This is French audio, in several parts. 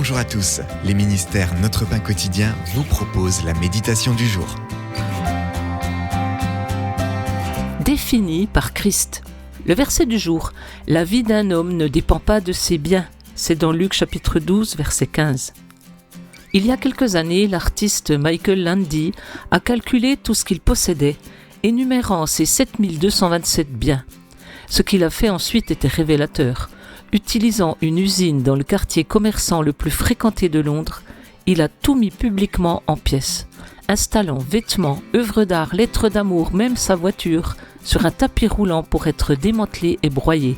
Bonjour à tous, les ministères Notre Pain Quotidien vous proposent la méditation du jour. Défini par Christ. Le verset du jour, la vie d'un homme ne dépend pas de ses biens. C'est dans Luc chapitre 12, verset 15. Il y a quelques années, l'artiste Michael Landy a calculé tout ce qu'il possédait, énumérant ses 7227 biens. Ce qu'il a fait ensuite était révélateur. Utilisant une usine dans le quartier commerçant le plus fréquenté de Londres, il a tout mis publiquement en pièces, installant vêtements, œuvres d'art, lettres d'amour, même sa voiture, sur un tapis roulant pour être démantelé et broyé.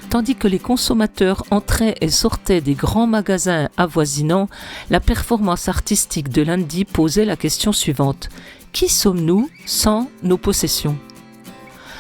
Tandis que les consommateurs entraient et sortaient des grands magasins avoisinants, la performance artistique de Landy posait la question suivante: qui sommes-nous sans nos possessions ?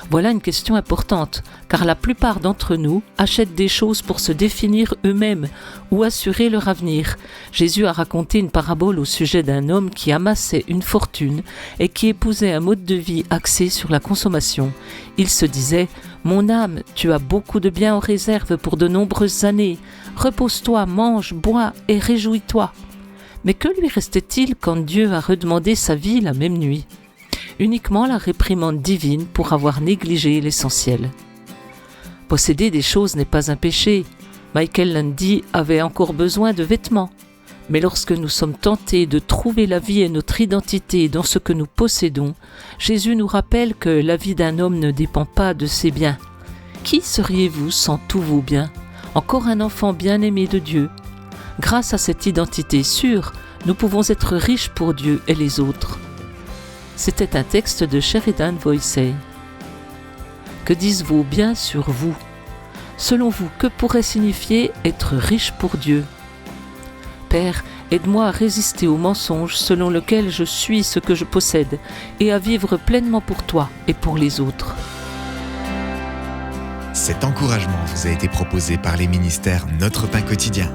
Voilà une question importante, car la plupart d'entre nous achètent des choses pour se définir eux-mêmes ou assurer leur avenir. Jésus a raconté une parabole au sujet d'un homme qui amassait une fortune et qui épousait un mode de vie axé sur la consommation. Il se disait: « Mon âme, tu as beaucoup de biens en réserve pour de nombreuses années. Repose-toi, mange, bois et réjouis-toi. » Mais que lui restait-il quand Dieu a redemandé sa vie la même nuit ? Uniquement la réprimande divine pour avoir négligé l'essentiel. Posséder des choses n'est pas un péché. Michael Landy avait encore besoin de vêtements. Mais lorsque nous sommes tentés de trouver la vie et notre identité dans ce que nous possédons, Jésus nous rappelle que la vie d'un homme ne dépend pas de ses biens. Qui seriez-vous sans tous vos biens ? Encore un enfant bien-aimé de Dieu. Grâce à cette identité sûre, nous pouvons être riches pour Dieu et les autres. C'était un texte de Sheridan Voysey. Que disent vos biens sur vous ? Selon vous, que pourrait signifier être riche pour Dieu ? Père, aide-moi à résister au mensonge selon lequel je suis ce que je possède et à vivre pleinement pour toi et pour les autres. Cet encouragement vous a été proposé par les ministères Notre Pain Quotidien.